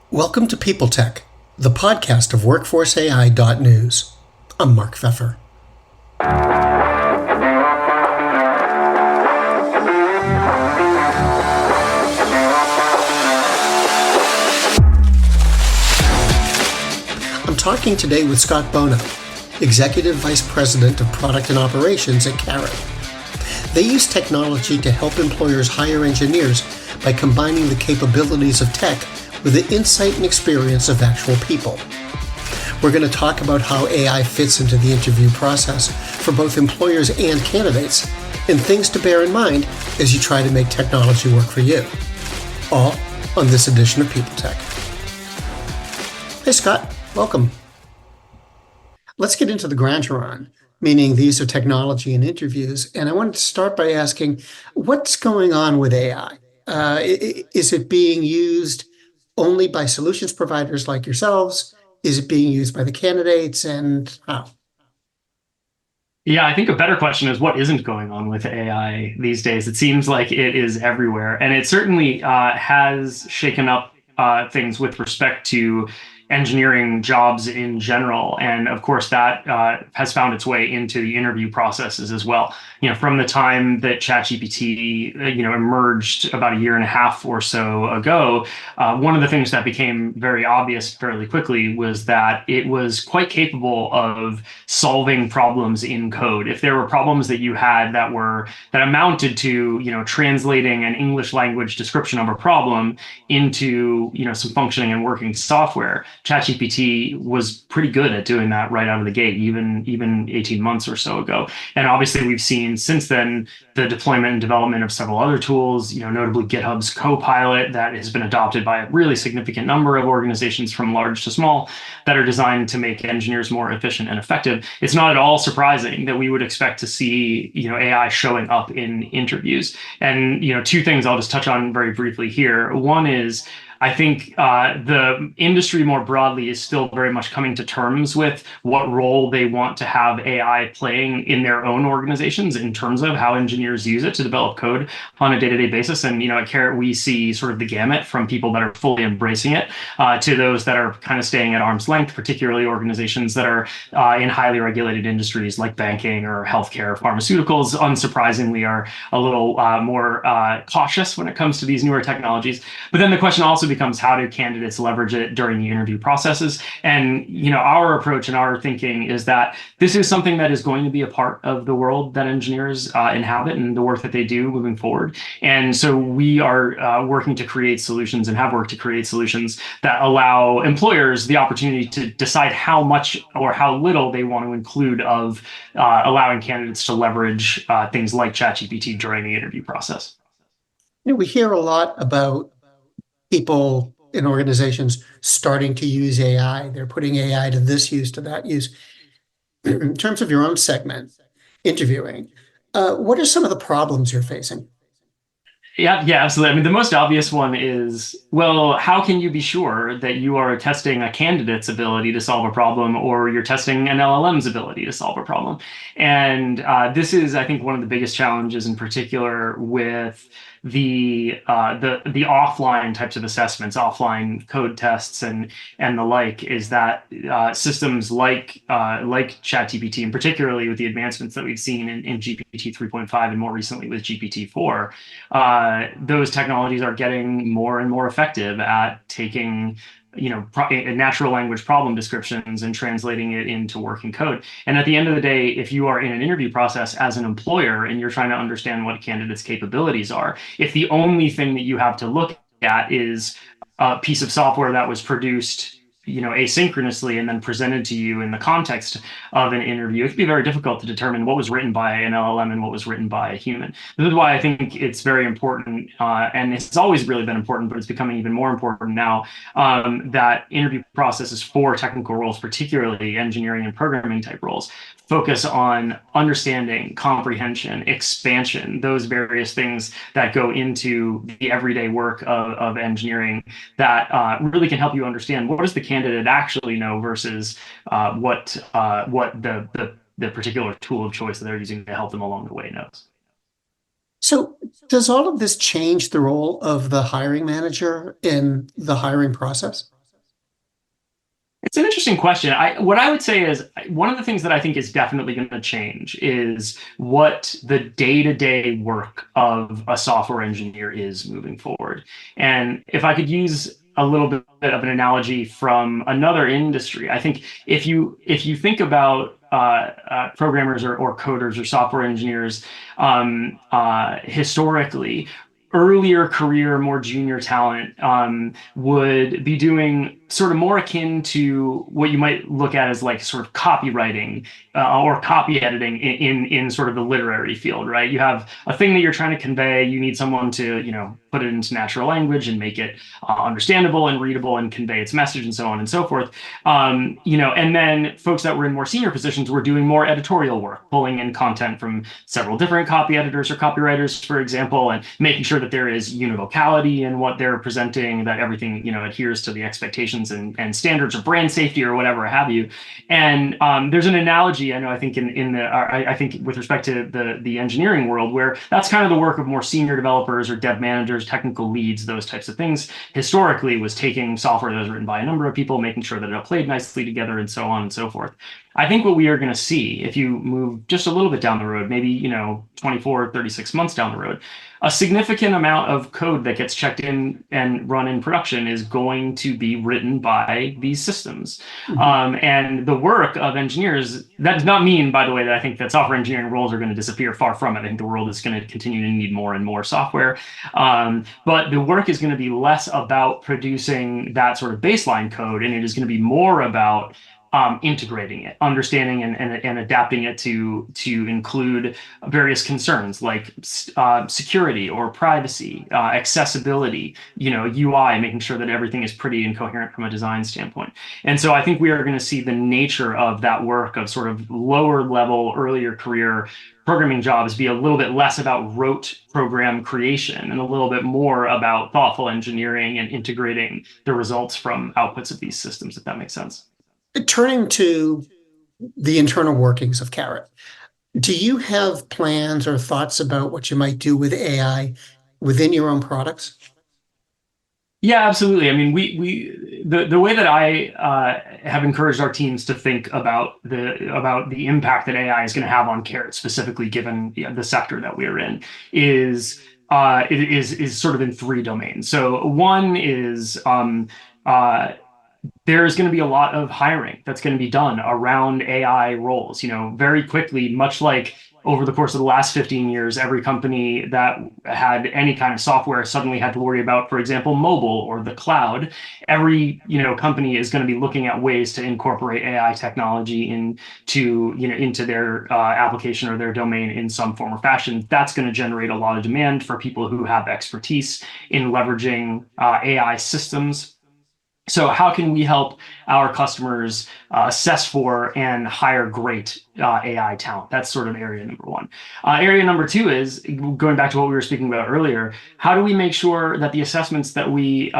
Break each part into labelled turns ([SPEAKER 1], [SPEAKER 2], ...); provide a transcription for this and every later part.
[SPEAKER 1] Welcome to PeopleTech, the podcast of WorkforceAI.news. I'm Mark Pfeffer. I'm talking today with Scott Bonneau, Executive Vice President of Product and Operations at Karat. They use technology to help employers hire engineers by combining the capabilities of tech with the insight and experience of actual people. We're going to talk about how AI fits into the interview process for both employers and candidates, and things to bear in mind as you try to make technology work for you. All on this edition of PeopleTech. Hey Scott, welcome. Let's get into the grandeur, meaning these are technology and interviews, and I wanted to start by asking, what's going on with AI? Is it being used only by solutions providers like yourselves? Is it being used by the candidates, and how?
[SPEAKER 2] Yeah, I think a better question is what isn't going on with AI these days. It seems like it is everywhere, and it certainly has shaken up things with respect to engineering jobs in general. And of course, that has found its way into the interview processes as well. From the time that ChatGPT, emerged about a year and a half or so ago, one of the things that became very obvious fairly quickly was that it was quite capable of solving problems in code. If there were problems that you had that amounted to, translating an English language description of a problem into, some functioning and working software, ChatGPT was pretty good at doing that right out of the gate, even 18 months or so ago. And obviously, we've seen since then the deployment and development of several other tools, notably GitHub's Copilot that has been adopted by a really significant number of organizations from large to small that are designed to make engineers more efficient and effective. It's not at all surprising that we would expect to see, AI showing up in interviews. And, two things I'll just touch on very briefly here. One is, I think the industry more broadly is still very much coming to terms with what role they want to have AI playing in their own organizations in terms of how engineers use it to develop code on a day-to-day basis. And, at Karat, we see sort of the gamut from people that are fully embracing it to those that are kind of staying at arm's length, particularly organizations that are in highly regulated industries like banking or healthcare, pharmaceuticals, unsurprisingly, are a little more cautious when it comes to these newer technologies. But then the question also becomes, how do candidates leverage it during the interview processes? And our approach and our thinking is that this is something that is going to be a part of the world that engineers inhabit and the work that they do moving forward. And so we are working to create solutions and have worked to create solutions that allow employers the opportunity to decide how much or how little they want to include of allowing candidates to leverage things like ChatGPT during the interview process.
[SPEAKER 1] We hear a lot about people in organizations starting to use AI. They're putting AI to this use, to that use. In terms of your own segment, interviewing, what are some of the problems you're facing?
[SPEAKER 2] Yeah, absolutely. I mean, the most obvious one is, well, how can you be sure that you are testing a candidate's ability to solve a problem or you're testing an LLM's ability to solve a problem? And this is, I think, one of the biggest challenges in particular with the offline types of assessments, offline code tests and the like, is that systems like ChatGPT, and particularly with the advancements that we've seen in GPT 3.5 and more recently with GPT-4, those technologies are getting more and more effective at taking natural language problem descriptions and translating it into working code. And at the end of the day, if you are in an interview process as an employer and you're trying to understand what a candidate's capabilities are, if the only thing that you have to look at is a piece of software that was produced asynchronously and then presented to you in the context of an interview, it can be very difficult to determine what was written by an LLM and what was written by a human. This is why I think it's very important, and it's always really been important, but it's becoming even more important now, that interview processes for technical roles, particularly engineering and programming type roles, focus on understanding, comprehension, expansion, those various things that go into the everyday work of engineering that really can help you understand what does the candidate actually know versus what the particular tool of choice that they're using to help them along the way knows.
[SPEAKER 1] So does all of this change the role of the hiring manager in the hiring process?
[SPEAKER 2] It's an interesting question. What I would say is one of the things that I think is definitely going to change is what the day-to-day work of a software engineer is moving forward. And if I could use a little bit of an analogy from another industry, I think if you think about programmers or coders or software engineers historically, earlier career, more junior talent would be doing sort of more akin to what you might look at as like sort of copywriting or copy editing in sort of the literary field, right? You have a thing that you're trying to convey. You need someone to, put it into natural language and make it understandable and readable and convey its message and so on and so forth. And then folks that were in more senior positions were doing more editorial work, pulling in content from several different copy editors or copywriters, for example, and making sure that there is univocality in what they're presenting, that everything, adheres to the expectations and standards of brand safety or whatever have you. And there's an analogy, I know, I think I think with respect to the engineering world, where that's kind of the work of more senior developers or dev managers, technical leads, those types of things. Historically, was taking software that was written by a number of people, making sure that it played nicely together, and so on and so forth. I think what we are going to see, if you move just a little bit down the road, maybe 24, 36 months down the road, a significant amount of code that gets checked in and run in production is going to be written by these systems. And the work of engineers, that does not mean, by the way, that I think that software engineering roles are going to disappear. Far from it. I think the world is going to continue to need more and more software. But the work is going to be less about producing that sort of baseline code, and it is going to be more about integrating it, understanding and adapting it to include various concerns like security or privacy, accessibility, UI, making sure that everything is pretty and coherent from a design standpoint. And so I think we are going to see the nature of that work of sort of lower level, earlier career programming jobs be a little bit less about rote program creation and a little bit more about thoughtful engineering and integrating the results from outputs of these systems, if that makes sense.
[SPEAKER 1] Turning to the internal workings of Karat, do you have plans or thoughts about what you might do with AI within your own products?
[SPEAKER 2] Yeah, absolutely. I mean, the way that I have encouraged our teams to think about the impact that AI is going to have on Carrot, specifically given the sector that we are in, is sort of in three domains. So one is there's going to be a lot of hiring that's going to be done around AI roles, very quickly, much like over the course of the last 15 years, every company that had any kind of software suddenly had to worry about, for example, mobile or the cloud. Every, company is going to be looking at ways to incorporate AI technology into their application or their domain in some form or fashion. That's going to generate a lot of demand for people who have expertise in leveraging AI systems. So how can we help our customers assess for and hire great AI talent? That's sort of area number one. Area number two is going back to what we were speaking about earlier. How do we make sure that the assessments that we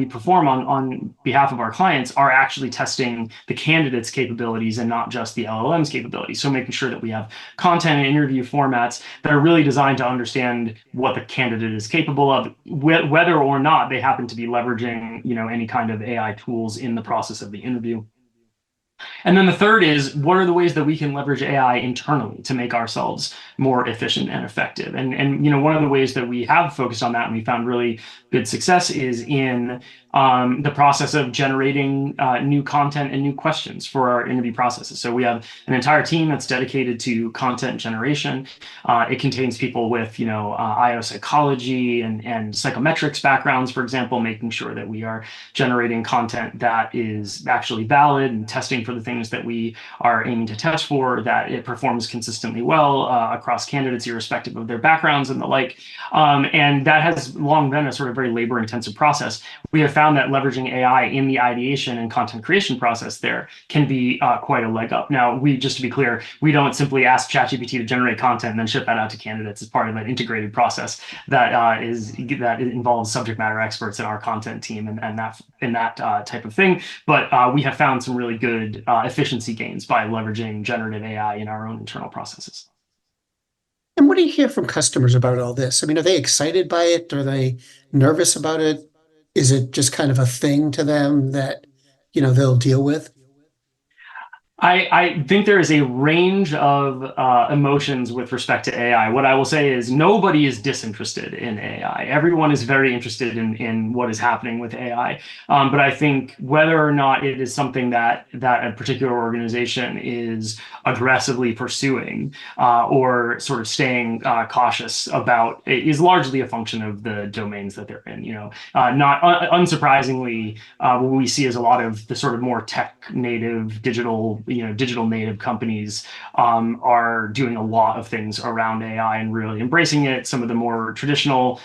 [SPEAKER 2] perform on behalf of our clients are actually testing the candidate's capabilities and not just the LLM's capabilities? So making sure that we have content and interview formats that are really designed to understand what the candidate is capable of, whether or not they happen to be leveraging any kind of AI tools in the process of the interview. And then the third is, what are the ways that we can leverage AI internally to make ourselves more efficient and effective? And one of the ways that we have focused on that and we found really good success is in the process of generating new content and new questions for our interview processes. So we have an entire team that's dedicated to content generation. It contains people with, IO psychology and psychometrics backgrounds, for example, making sure that we are generating content that is actually valid and testing for the things that we are aiming to test for, that it performs consistently well across candidates, irrespective of their backgrounds and the like. And that has long been a sort of very labor-intensive process. We have found that leveraging AI in the ideation and content creation process there can be quite a leg up. Now, just to be clear, we don't simply ask ChatGPT to generate content and then ship that out to candidates as part of an integrated process that involves subject matter experts in our content team and that type of thing. But we have found some really good efficiency gains by leveraging generative AI in our own internal processes.
[SPEAKER 1] And what do you hear from customers about all this? I mean, are they excited by it? Are they nervous about it? Is it just kind of a thing to them that, they'll deal with?
[SPEAKER 2] I think there is a range of emotions with respect to AI. What I will say is nobody is disinterested in AI. Everyone is very interested in what is happening with AI. But I think whether or not it is something that a particular organization is aggressively pursuing or sort of staying cautious about is largely a function of the domains that they're in. Not unsurprisingly, what we see is a lot of the sort of more tech native digital native companies are doing a lot of things around AI and really embracing it. Some of the more traditional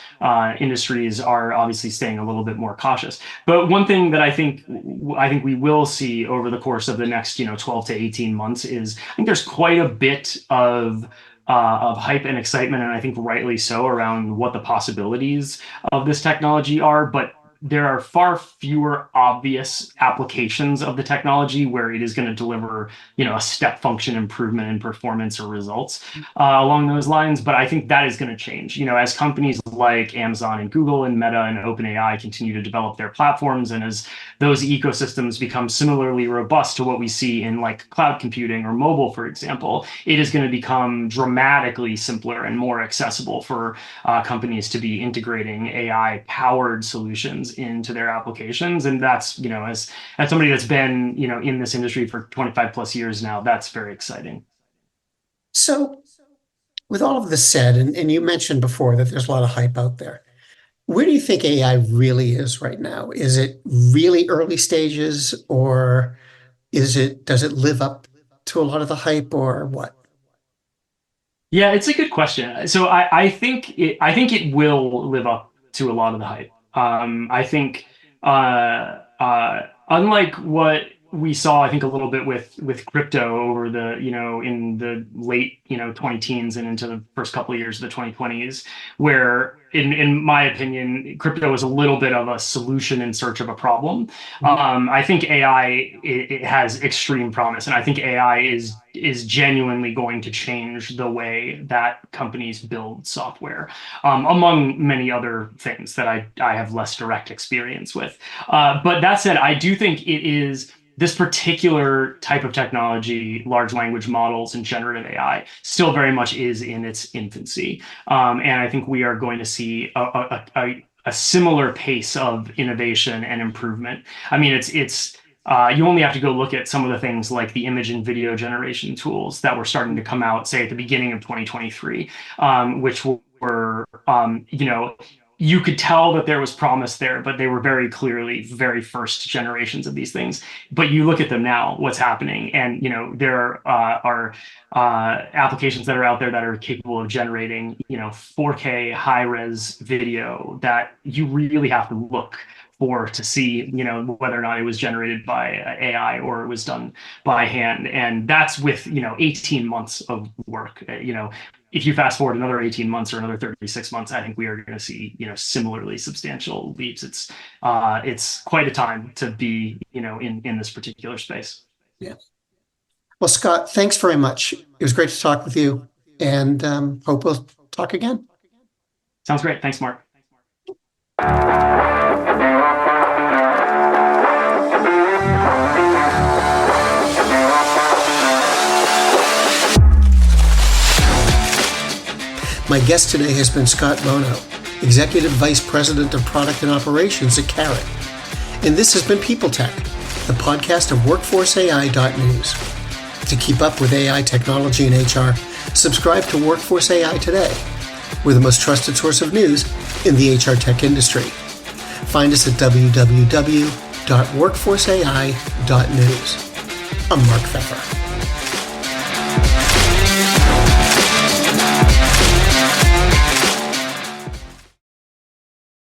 [SPEAKER 2] industries are obviously staying a little bit more cautious. But one thing that I think we will see over the course of the next 12 to 18 months is I think there's quite a bit of hype and excitement, and I think rightly so, around what the possibilities of this technology are. But there are far fewer obvious applications of the technology where it is going to deliver, a step function improvement in performance or results along those lines. But I think that is going to change, as companies like Amazon and Google and Meta and OpenAI continue to develop their platforms, and as those ecosystems become similarly robust to what we see in like cloud computing or mobile, for example, it is going to become dramatically simpler and more accessible for companies to be integrating AI-powered solutions into their applications. And that's, as somebody that's been, in this industry for 25 plus years now, that's very exciting.
[SPEAKER 1] So with all of this said, and you mentioned before that there's a lot of hype out there, where do you think AI really is right now? Is it really early stages, or does it live up to a lot of the hype, or what?
[SPEAKER 2] Yeah, it's a good question. So I think it will live up to a lot of the hype. I think unlike what we saw, I think, a little bit with crypto over the, in the late, 20 teens and into the first couple of years of the 2020s, where in my opinion, crypto was a little bit of a solution in search of a problem. I think AI, it has extreme promise, and I think AI is genuinely going to change the way that companies build software, among many other things that I have less direct experience with. But that said, I do think it is this particular type of technology, large language models and generative AI, still very much is in its infancy. And I think we are going to see a similar pace of innovation and improvement. I mean, it's you only have to go look at some of the things like the image and video generation tools that were starting to come out, say, at the beginning of 2023, which were, you could tell that there was promise there, but they were very clearly very first generations of these things. But you look at them now, what's happening, and there are applications that are out there that are capable of generating 4K high-res video that you really have to look for to see whether or not it was generated by AI or it was done by hand. And that's with 18 months of work. If you fast forward another 18 months or another 36 months, I think we are going to see, similarly substantial leaps. It's quite a time to be, in this particular space.
[SPEAKER 1] Yeah. Well, Scott, thanks very much. It was great to talk with you, and hope we'll talk again.
[SPEAKER 2] Sounds great. Thanks, Mark.
[SPEAKER 1] My guest today has been Scott Bonneau, Executive Vice President of Product and Operations at Karat. And this has been PeopleTech, the podcast of WorkforceAI.news. To keep up with AI technology and HR, subscribe to Workforce AI today. We're the most trusted source of news in the HR tech industry. Find us at www.workforceai.news. I'm Mark Pfeffer.